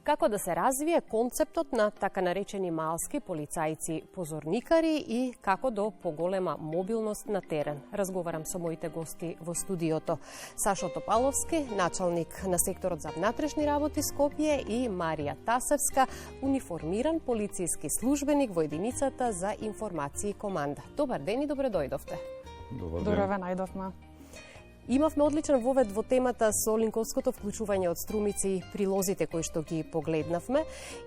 Како да се развие концептот на така наречени малски полицајци позорникари и како до поголема мобилност на терен. Разговарам со моите гости во студиото. Сашо Топаловски, началник на секторот за внатрешни работи Скопје, и Марија Тасевска, униформиран полициски службеник во единицата за информации команда. Добар ден и добре дојдовте. Добар ден. Добре најдовме. Имавме одличен вовед во темата со линковското вклучување од струмици и прилозите кои што ги погледнавме,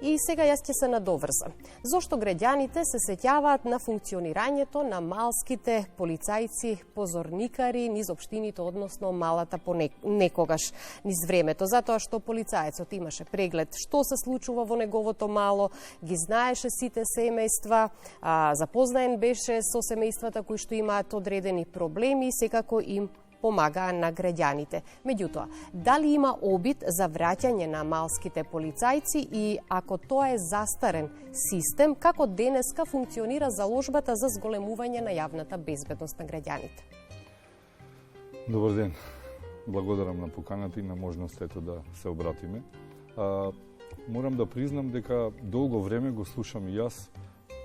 и сега јас ќе се надоврзам. Зошто граѓаните се сеќаваат на функционирањето на малските полицајци позорникари низ општините, односно малата некогаш низ времето? Затоа што полицаецот имаше преглед што се случува во неговото мало, ги знаеше сите семејства, запознаен беше со семејствата кои што имаат одредени проблеми и секако им помагаа на граѓаните. Меѓутоа, дали има обид за враќање на малските полицајци и ако тоа е застарен систем, како денеска функционира заложбата за зголемување на јавната безбедност на граѓаните? Добар ден. Благодарам на поканата и на можността да се обратиме. Морам да признам дека долго време го слушам и јас,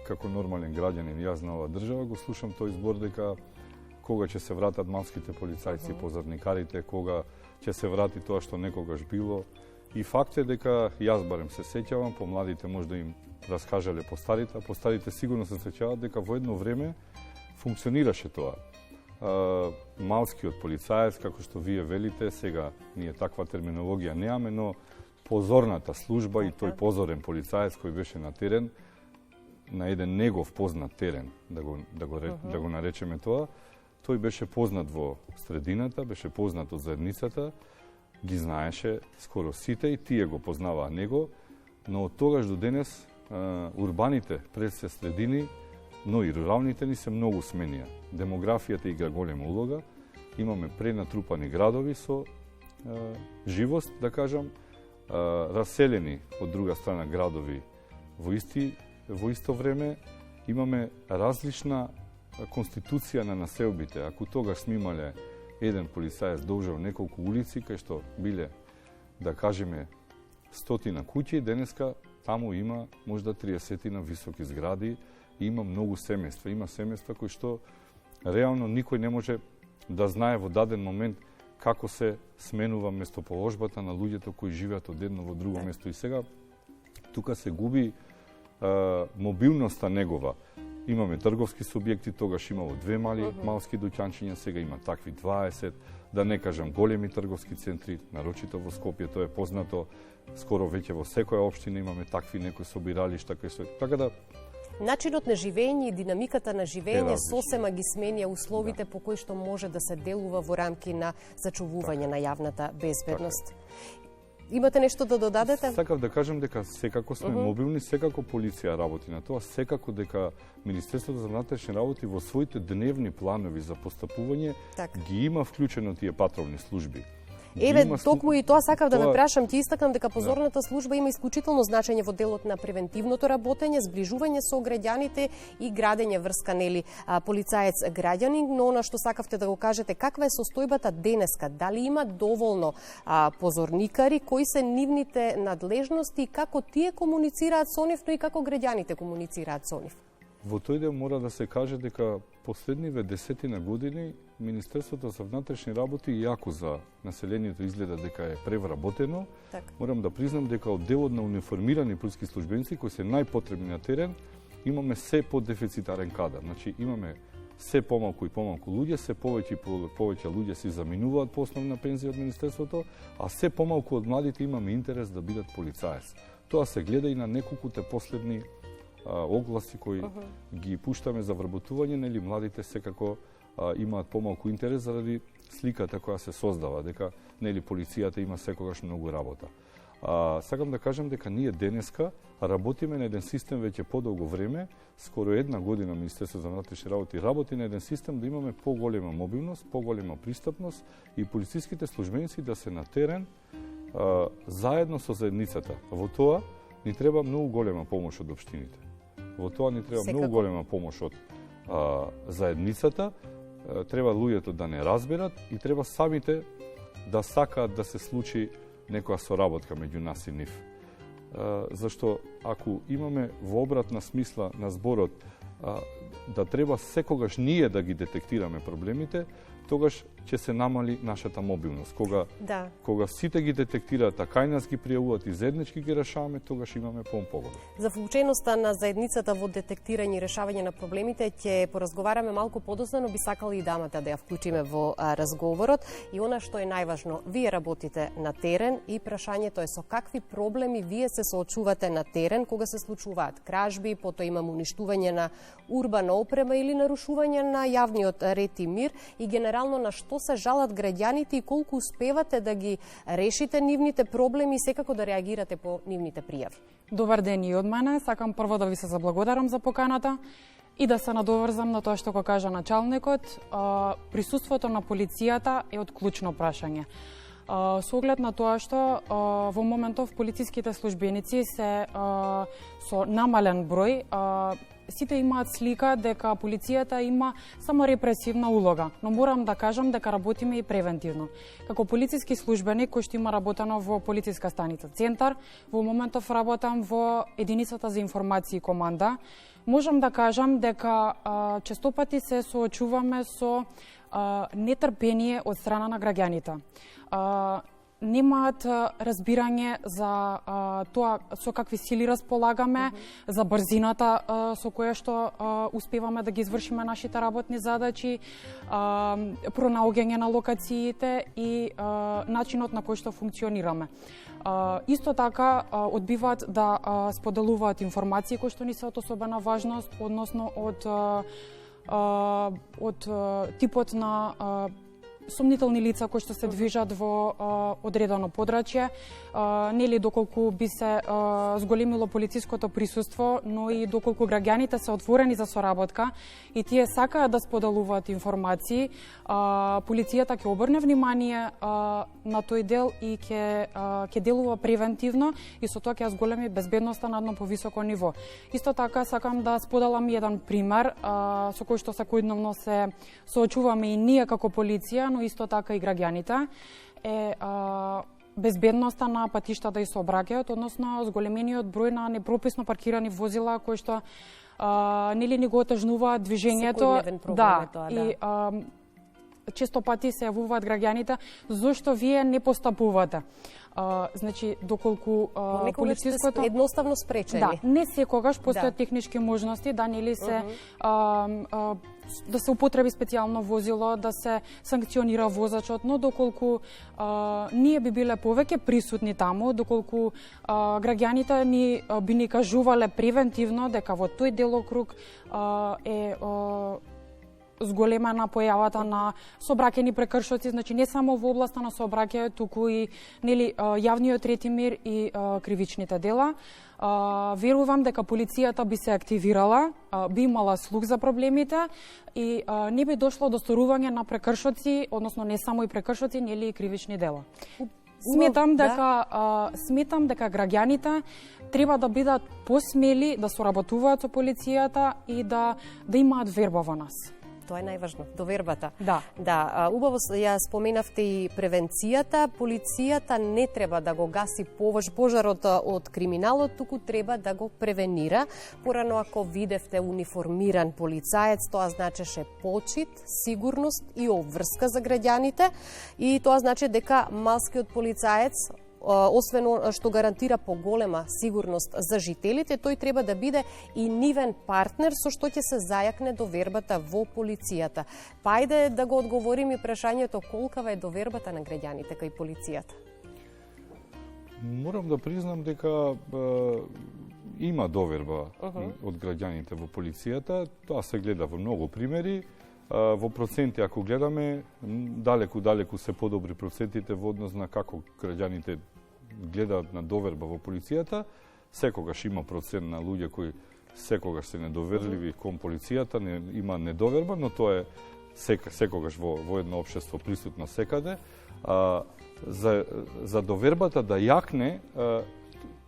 како нормален граѓанин, јас на оваа држава, го слушам тој збор дека кога ќе се вратат малските полицајци, позорникарите, кога ќе се врати тоа што некогаш било. И факт е дека јас барем се сеќавам, помладите може да им раскажале постарите, а постарите сигурно се сеќаваат дека во едно време функционираше тоа. Малскиот полицаец, како што вие велите, сега ние таква терминологија неаме, но позорната служба и тој позорен полицаец кој беше на терен, на еден негов познат терен, да го наречеме тоа, тој беше познат во средината, беше познат од заедницата, ги знаеше скоро сите и тие го познаваа него, но од тогаш до денес урбаните пред се средини, но и руралните ни се многу сменија. Демографијата игра голема улога, имаме пренатрупани градови со живост, да кажам, раселени од друга страна градови во исто време, имаме различна конституција на населбите. Ако тогаш сме имале еден полицаец должав неколку улици, кај што биле, да кажеме, 100 куќи, денеска таму има можда 30 високи згради и има многу семејства. Има семејства кои што реално никој не може да знае во даден момент како се сменува местоположбата на луѓето кои живеат од едно во друго место. И сега тука се губи мобилноста негова. Имаме трговски субјекти, тогаш имало 2 малски дуќанчиња, сега има такви 20, да не кажам големи трговски центри, нарочито во Скопје, тоа е познато, скоро веќе во секоја општина имаме такви некои собиралишта, така да начинот на живење и динамиката на живење сосема ги сменја условите по кои што може да се делува во рамки на зачувување на јавната безбедност. Имате нешто да додадете? Сакав да кажам дека секако сме мобилни, секако полиција работи на тоа, секако дека Министерството за внатрешни работи во своите дневни планови за постапување ги има вклучено тие патролни служби. Еве, токму и тоа сакав да ве прашам, ќе истакнам дека позорната служба има исклучително значење во делот на превентивното работење, зближување со граѓаните и градење врска, нели, полицаец граѓанин, но она што сакавте да го кажете, каква е состојбата денеска? Дали има доволно позорникари, кои се нивните надлежности и како тие комуницираат со нив, но и како граѓаните комуницираат со нив? Во тој дел мора да се каже дека последниве 10 години Министерството за внатрешни работи, иако за населението изгледа дека е превработено, морам да признам дека од делот на униформирани полициски службеници кои се најпотребни на терен, имаме се подефицитарен кадар. Значи имаме се помалку и помалку луѓе, се повеќе и повеќе луѓе се заминуваат по основна пензија од Министерството, а се помалку од младите имаме интерес да бидат полицаец. Тоа се гледа и на неколкуте последни огласи кои ги пуштаме за вработување, нели младите секако имаат помалку интерес заради сликата која се создава, дека нели полицијата има секогаш многу работа. Сакам да кажам дека ние денеска работиме на еден систем веќе подолго време, скоро една година Министерството за внатрешни работи работи на еден систем да имаме поголема мобилност, поголема пристапност и полициските службеници да се на терен заедно со заедницата. Во тоа ни треба многу голема помош од општините. Во тоа ни треба многу голема помош од заедницата, треба луѓето да не разберат и треба самите да сакаат да се случи некоја соработка меѓу нас и нив. зашто ако имаме во обратна смисла на зборот да треба секогаш ние да ги детектираме проблемите, тогаш ќе се намали нашата мобилност. Кога сите ги детектираат, а кај нас ги пријавуваат и заеднички ги решаваме, тогаш имаме погода. За вклученоста на заедницата во детектирање и решавање на проблемите ќе поразговараме малку подоцна, но би сакали и дамата да ја вклучиме во разговорот. И она што е најважно, вие работите на терен и прашањето е со какви проблеми вие се соочувате на терен кога се случуваат кражби, потоа имам уништување на урбана опрема или нарушување на јавниот ред и мир и генерално на што се жалат граѓаните и колку успевате да ги решите нивните проблеми и секако да реагирате по нивните пријави. Добар ден и од мене. Сакам прво да ви се заблагодарам за поканата и да се надоврзам на тоа што го кажа началникот. Присуството на полицијата е од клучно прашање. Со оглед на тоа што во моментов полициските службеници се со намален број, сите имаат слика дека полицијата има само репресивна улога, но морам да кажам дека работиме и превентивно. Како полициски службеник кој што има работено во полициска станица Центар, во моментов работам во единицата за информации и команда, можам да кажам дека честопати се соочуваме со нетрпение од страна на граѓаните. Немаат разбирање за тоа со какви сили располагаме, за брзината со која што успеваме да ги извршиме нашите работни задачи, пронаоѓање на локациите и начинот на кој што функционираме. Исто така одбиваат да споделуваат информации кои што ни се од особена важност, односно од типот на сомнителни лица кои што се движат во одредено подрачје, нели доколку би се зголемило полициското присуство, но и доколку граѓаните се отворени за соработка и тие сакаат да споделуваат информации, полицијата ќе обрне внимание на тој дел и ќе делува превентивно и со тоа ќе зголеми безбедноста на едно повисоко ниво. Исто така сакам да споделам еден пример со кој што секојдневно се соочуваме и ние како полиција, но исто така и граѓаните, е безбедноста на патиштата и сообраќајот, односно зголемениот број на непрописно паркирани возила кои што нели ни го отежнуваат движењето. И често пати се јавуваат граѓаните зошто вие не постапувате. Значи, доколку полициското едноставно спречени. Не секогаш постојат технички можности да нели се да се употреби специјално возило, да се санкционира возачот, но доколку ние би биле повеќе присутни таму, доколку граѓаните ни би ни кажувале превентивно дека во тој делокруг е зголемена појавата на сообраќајни прекршоци, значи не само во областа на сообраќајот, туку и нели јавниот ред и мир и кривичните дела. Верувам дека полицијата би се активирала, би имала слух за проблемите и не би дошло до сторување на прекршоци, односно не само и прекршоци, нели и кривични дела. Сметам дека граѓаните треба да бидат посмели да соработуваат со полицијата и да имаат верба во нас. Тоа е најважно, довербата. Да, убаво ја споменавте и превенцијата. Полицијата не треба да го гаси пожарот од криминалот, туку треба да го превенира. Порано ако видевте униформиран полицаец, тоа значеше почит, сигурност и обврска за граѓаните и тоа значи дека малскиот полицаец освен што гарантира поголема сигурност за жителите, тој треба да биде и нивен партнер со што ќе се зајакне довербата во полицијата. Па ајде да го одговориме прашањето колкава е довербата на граѓаните кај полицијата. Морам да признам дека има доверба од граѓаните во полицијата. Тоа се гледа во многу примери. Во проценти, ако гледаме, далеку се подобри процентите во однос на како граѓаните гледаат на доверба во полицијата. Секогаш има процент на луѓе кои секогаш се недоверливи кон полицијата, има недоверба, но тоа е секогаш во едно општество присутно секаде. За довербата да јакне,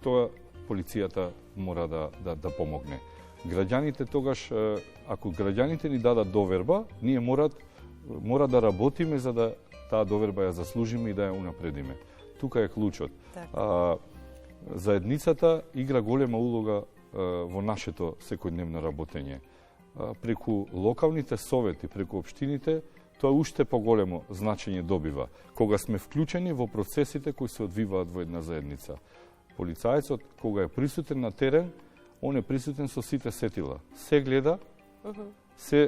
тоа полицијата мора да помогне. Граѓаните тогаш, ако граѓаните ни дадат доверба, ние мора да работиме за да таа доверба ја заслужиме и да ја унапредиме. Тука е клучот. заедницата игра голема улога во нашето секојдневно работење. Преку локалните совети, преку општините, тоа уште поголемо значење добива, кога сме вклучени во процесите кои се одвиваат во една заедница. Полицајецот, кога е присутен на терен, он е присутен со сите сетила. Се гледа,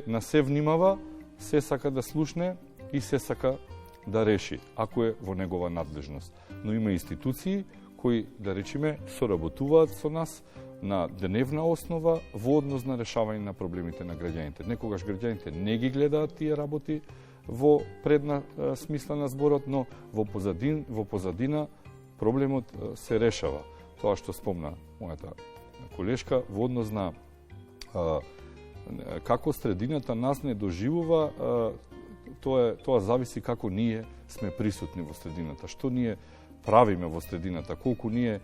на се внимава, се сака да слушне и се сака да реши, ако е во негова надлежност. Но има институции кои, да речеме, соработуваат со нас на дневна основа во однос на решавање на проблемите на граѓаните. Некогаш граѓаните не ги гледаат тие работи во предна смисла на зборот, но во позадина проблемот се решава. Тоа што спомна мојата колешка во однос на како средината нас не доживува, тоа зависи како ние сме присутни во средината, што ние правиме во средината, колку ние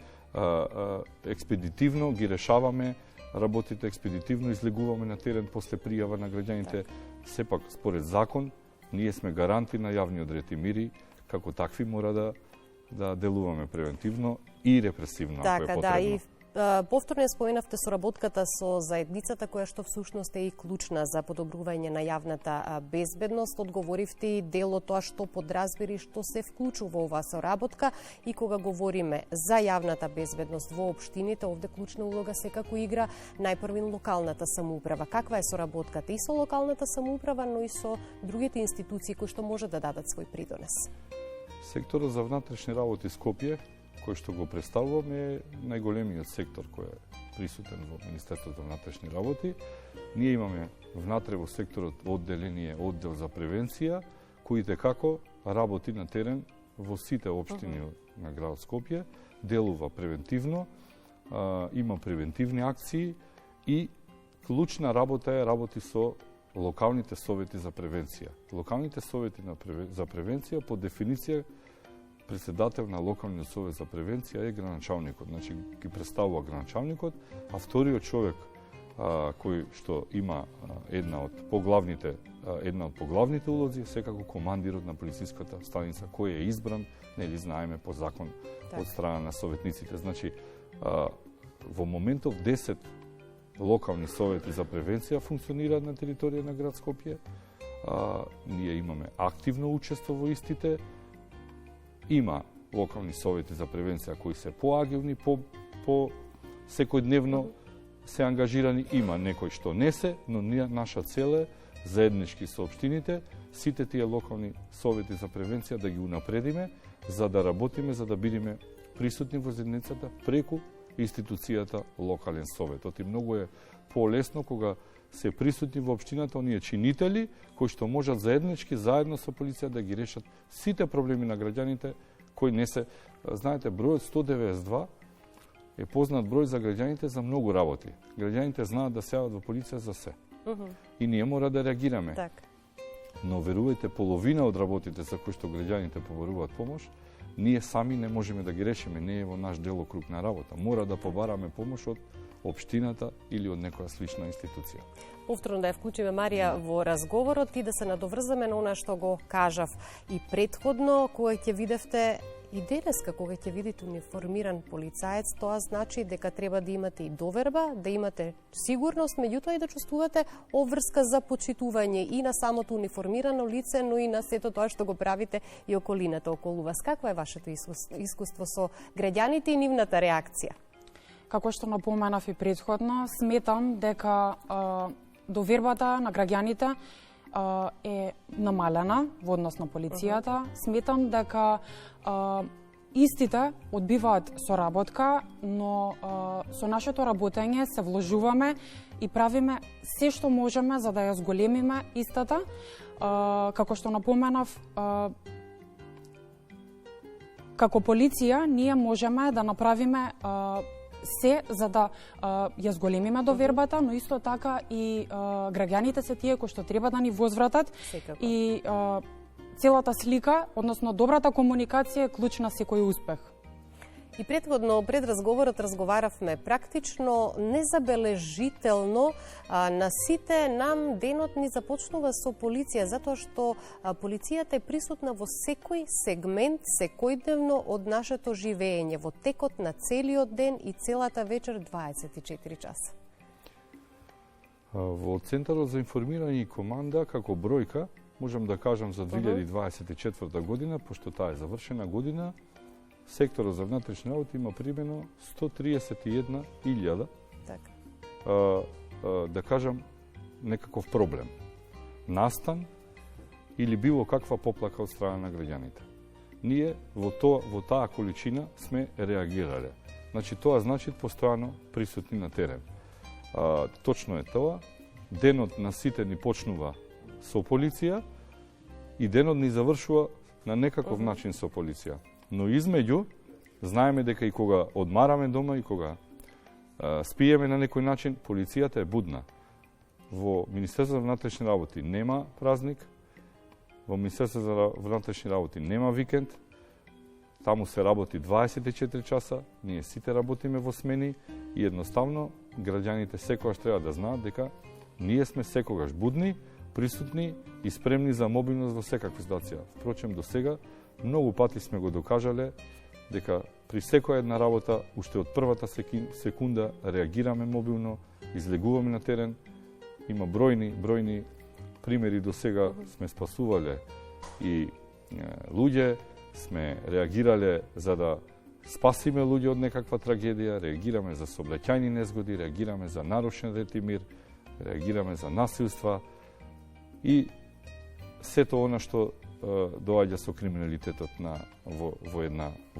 експедитивно ги решаваме работите, експедитивно излегуваме на терен после пријава на граѓаните. Сепак, според закон, ние сме гаранти на јавниот ред и мир, како такви мора да делуваме превентивно и репресивно, ако е потребно. И повторно споменавте соработката со заедницата, која што всушност е и клучна за подобрување на јавната безбедност. Одговоривте и дел од тоа што подразбери што се вклучува во оваа соработка, и кога говориме за јавната безбедност во општините, овде клучна улога секако игра најпрвин локалната самоуправа. Каква е соработката и со локалната самоуправа, но и со другите институции кои што може да дадат свој придонес? Секторот за внатрешни работи Скопје, кој што го представувам, е најголемиот сектор кој е присутен во Министерството за внатрешни работи. Ние имаме внатре во секторот оддел за превенција, кој како работи на терен во сите општини на градот Скопје, делува превентивно, има превентивни акции и клучна работа е работи со локалните совети за превенција. Локалните совети за превенција по дефиниција председател на локалниот совет за превенција е граначалникот. Значи ги представува граначалникот, а вториот човек кој што има една од поглавните улози, секако командирот на полициската станица, кој е избран, нели знаеме по закон од страна на советниците. Значи во моментов 10 локални совети за превенција функционираат на територија на град Скопје. Ние имаме активно учество во истите. Има локални совети за превенција кои се поагилни, по секојдневно се ангажирани, има некои што не се, но наша цел е заеднички со општините, сите тие локални совети за превенција да ги унапредиме, за да работиме, за да бидеме присутни во заедницата преку институцијата локален совет. Оти многу е полесно кога се присутни во општината оние чинители кои што можат заеднички, заедно со полиција да ги решат сите проблеми на граѓаните кои не се... Знаете, бројот 192 е познат број за граѓаните за многу работи. Граѓаните знаат да се јават во полиција за се. И ние мора да реагираме. Но верувајте, половина од работите за кои што граѓаните побаруваат помош, ние сами не можеме да ги решиме, не е во наш делокруг на работа. Мора да побараме помош од општината или од некоја слична институција. Повторно да ја вклучиме Марија во разговорот и да се надоврзаме на она што го кажав и претходно, кога ќе видевте и денеска, кога ќе видите униформиран полицаец, тоа значи дека треба да имате и доверба, да имате сигурност, меѓутоа и да чувствувате обврска за почитување и на самото униформирано лице, но и на сето тоа што го правите и околината околу вас. Какво е вашето искуство со граѓаните и нивната реакција? Како што напоменав и претходно, сметам дека довербата на граѓаните е намалена во однос на полицијата. Сметам дека истите одбиваат соработка, но со нашето работење се вложуваме и правиме се што можеме за да ја зголемиме истата. Како што напоменав, како полиција ние можеме да направиме се за да ја зголемиме довербата, но исто така и граѓаните се тие кои што треба да ни возвратат. И целата слика, односно добрата комуникација е клучна секој успех. И предходно, пред разговорот, разговаравме практично незабележително на сите нам денот ни започнува со полиција, затоа што полицијата е присутна во секој сегмент, секојдневно од нашето живење, во текот на целиот ден и целата вечер 24 часа. Во Центарот за информирање и команда, како бројка, можам да кажам за 2024 година, пошто таа е завршена година, секторот за внатрешни работи има примено 131.000, да кажам, некаков проблем, настан или било каква поплака од страна на граѓаните. Ние во таа количина сме реагирале. Значи, тоа значи постојано присутни на терен. Точно е тоа. Денот на сите ни почнува со полиција и денот ни завршува на некаков начин со полиција. Но измеѓу, знаеме дека и кога одмараме дома и кога спиеме на некој начин, полицијата е будна. Во Министерството за внатрешни работи нема празник, во Министерството за внатрешни работи нема викенд, таму се работи 24 часа, ние сите работиме во смени и едноставно граѓаните секогаш треба да знаат дека ние сме секогаш будни, присутни и спремни за мобилност во секаква ситуација. Впрочем, до сега многу пати сме го докажале дека при секоја една работа, уште од првата секунда, реагираме мобилно, излегуваме на терен. Има бројни примери до сега, сме спасувале и луѓе, сме реагирале за да спасиме луѓе од некаква трагедија, реагираме за сообраќајни незгоди, реагираме за нарушен ред и мир, реагираме за насилства и сето она што доаѓа со криминалитетот во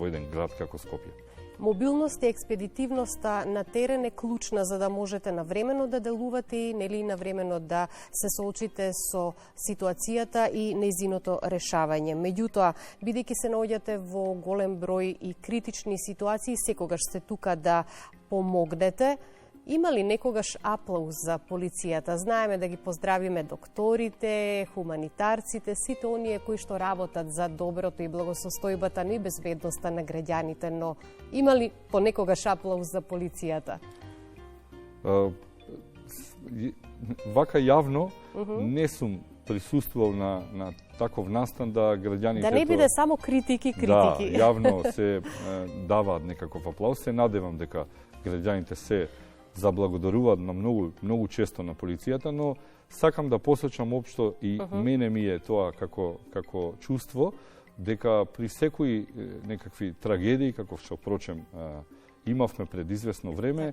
еден град како Скопје. Мобилност и експедитивноста на терен е клучна за да можете навремено да делувате и навремено да се соочите со ситуацијата и нејзиното решавање. Меѓутоа, бидејќи се наоѓате во голем број и критични ситуации, секогаш сте тука да помогнете. Има ли некогаш аплауз за полицијата? Знаеме да ги поздравиме докторите, хуманитарците, сите оние кои што работат за доброто и благосостојбата и безбедноста на граѓаните, но има ли понекогаш аплауз за полицијата? Вака јавно не сум присуствувал на таков настан да граѓаните... Да не биде само критики. Да, јавно се даваат некаков аплауз. Се надевам дека граѓаните се заблагодаруваат на многу често на полицијата, но сакам да посочам општо и мене ми е тоа како чувство дека при секои некакви трагедии, како што впрочем имавме пред известно време,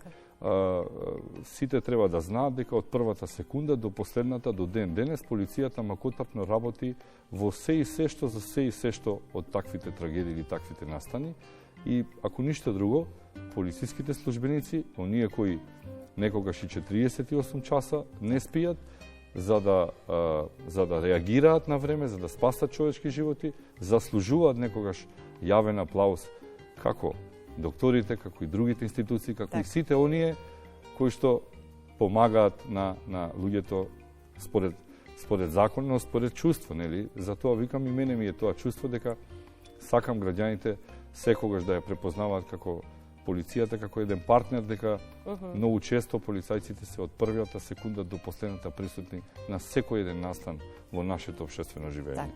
сите треба да знаат дека од првата секунда до последната, до денес, полицијата макотапно работи во се и се што за се и се што од таквите трагедии или таквите настани. И ако ништо друго, полициските службеници, оние кои некогаш и 48 часа не спијат, за да реагираат на време, за да спасат човечки животи, заслужуваат некогаш јавен аплауз, како докторите, како и другите институции, како и сите оние кои што помагаат на луѓето според закон, но според чувство, нели? Затоа викам и мене ми е тоа чувство дека сакам граѓаните секогаш да ја препознаваат како полицијата како еден партнер, дека многу често полицајците се од првата секунда до последната присутни на секој еден настан во нашето општествено живење.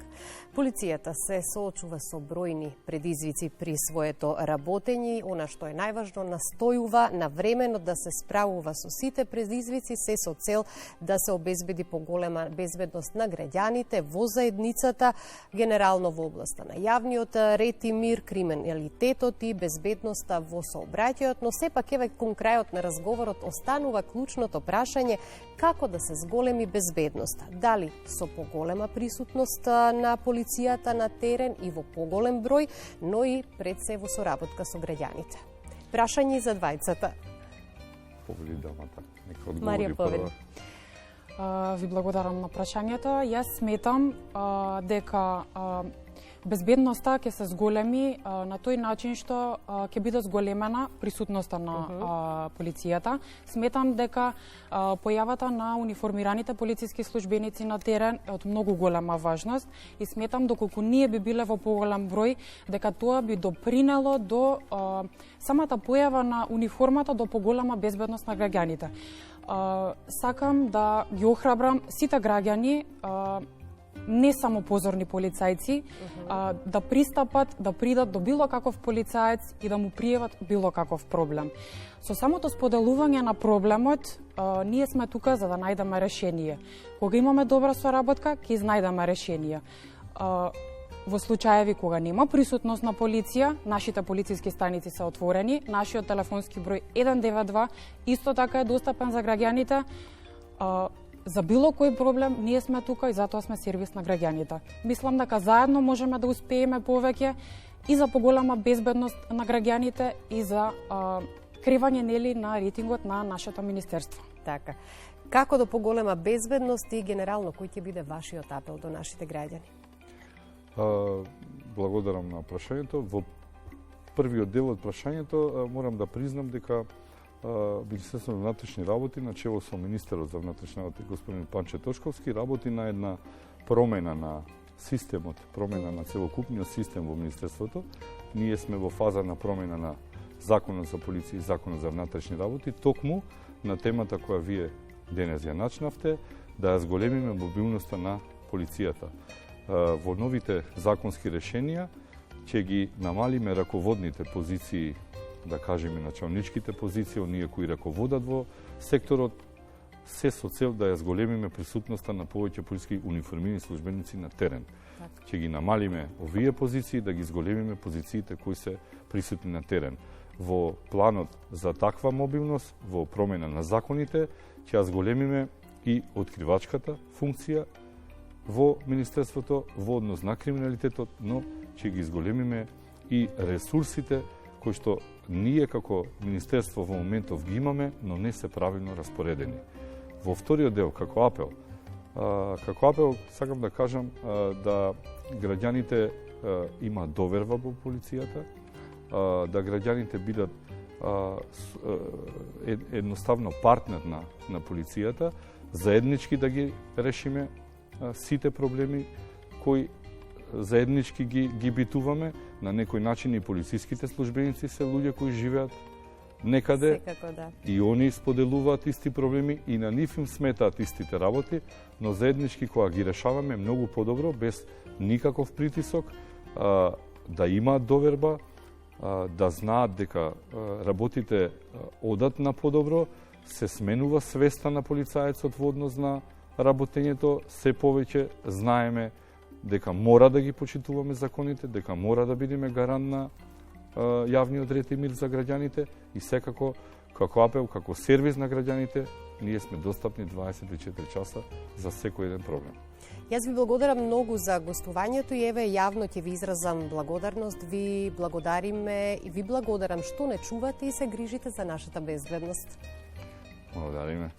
Полицијата се соочува со бројни предизвици при своето работење. Она што е најважно, настојува навремено да се справува со сите предизвици, се со цел да се обезбеди поголема безбедност на граѓаните во заедницата, генерално во областа на јавниот ред и мир, криминалитетот и безбедноста во сообраќајот, но сепак еве кон крајот на разговорот останува клучното прашање како да се зголеми безбедноста. Дали со поголема присутност на полицијата на терен и во поголем број, но и пред се во соработка со граѓаните. Прашање за двајцата. Повели дамата, нека одговори Марија Повели. Ви благодарам на прашањето. Јас сметам дека безбедноста ќе се зголеми на тој начин што ќе биде зголемена присутноста на полицијата. Сметам дека појавата на униформираните полициски службеници на терен е од многу голема важност и сметам доколку ние би биле во поголем број, дека тоа би допринело до самата појава на униформата до поголема безбедност на граѓаните. Сакам да ги охрабрам сите граѓани, не само позорни полицајци, да пристапат, да придат до било каков полицаец и да му пријават било каков проблем. Со самото споделување на проблемот, ние сме тука за да најдеме решение. Кога имаме добра соработка, ќе изнајдеме решение. Во случаеви кога нема присутност на полиција, нашите полициски станици се отворени, нашиот телефонски број 192 исто така е достапен за граѓаните. За било кој проблем, ние сме тука и затоа сме сервис на граѓаните. Мислам дека заедно можеме да успееме повеќе и за поголема безбедност на граѓаните и за кривање нели на рейтингот на нашето министерство. Така. Како до поголема безбедност и генерално кој ќе биде вашиот апел до нашите граѓани? Благодарам на прашањето. Во првиот дел од прашањето морам да признам дека Министерството на внатрешни работи, начело со министерот за внатрешни работи господин Панче Тошковски, работи на една промена на системот, промена на целокупниот систем во Министерството. Ние сме во фаза на промена на Законот за полиција и Законот за внатрешни работи, токму на темата која вие денес ја начнавте, да ја зголемиме мобилноста на полицијата. Во новите законски решенија ќе ги намалиме раководните позиции, да кажеме началничките позиции, оние кои раководат во секторот, се со цел да ја зголемиме присутноста на повеќе полициски униформирани службеници на терен. Ќе ги намалиме овие позиции, да ги зголемиме позициите кои се присутни на терен. Во планот за таква мобилност, во промена на законите, ќе ја зголемиме и откривачката функција во Министерството во однос на криминалитетот, но ќе ги зголемиме и ресурсите кои што ние како Министерство во моментов ги имаме, но не се правилно распоредени. Во вториот дел, како апел сакам да кажам да граѓаните имаат доверба во полицијата, да граѓаните бидат едноставно партнер на полицијата, заеднички да ги решиме сите проблеми кои заеднички ги битуваме. На некој начин и полициските службеници се луѓе кои живеат некаде. Секако, да. И они споделуваат исти проблеми и на нив им сметаат истите работи, но заеднички кога ги решаваме многу подобро, без никаков притисок, да имаат доверба, да знаат дека работите одат на подобро, се сменува свеста на полицаецот во однос на работењето, се повеќе знаеме дека мора да ги почитуваме законите, дека мора да бидеме гарант на јавниот ред и мир за граѓаните и секако, како апел, како сервис на граѓаните, ние сме достапни 24 часа за секој еден проблем. Јас ви благодарам многу за гостувањето и еве јавно ќе ви изразам благодарност. Ви благодариме и ви благодарам што не чувате и се грижите за нашата безбедност. Благодариме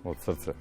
од срце.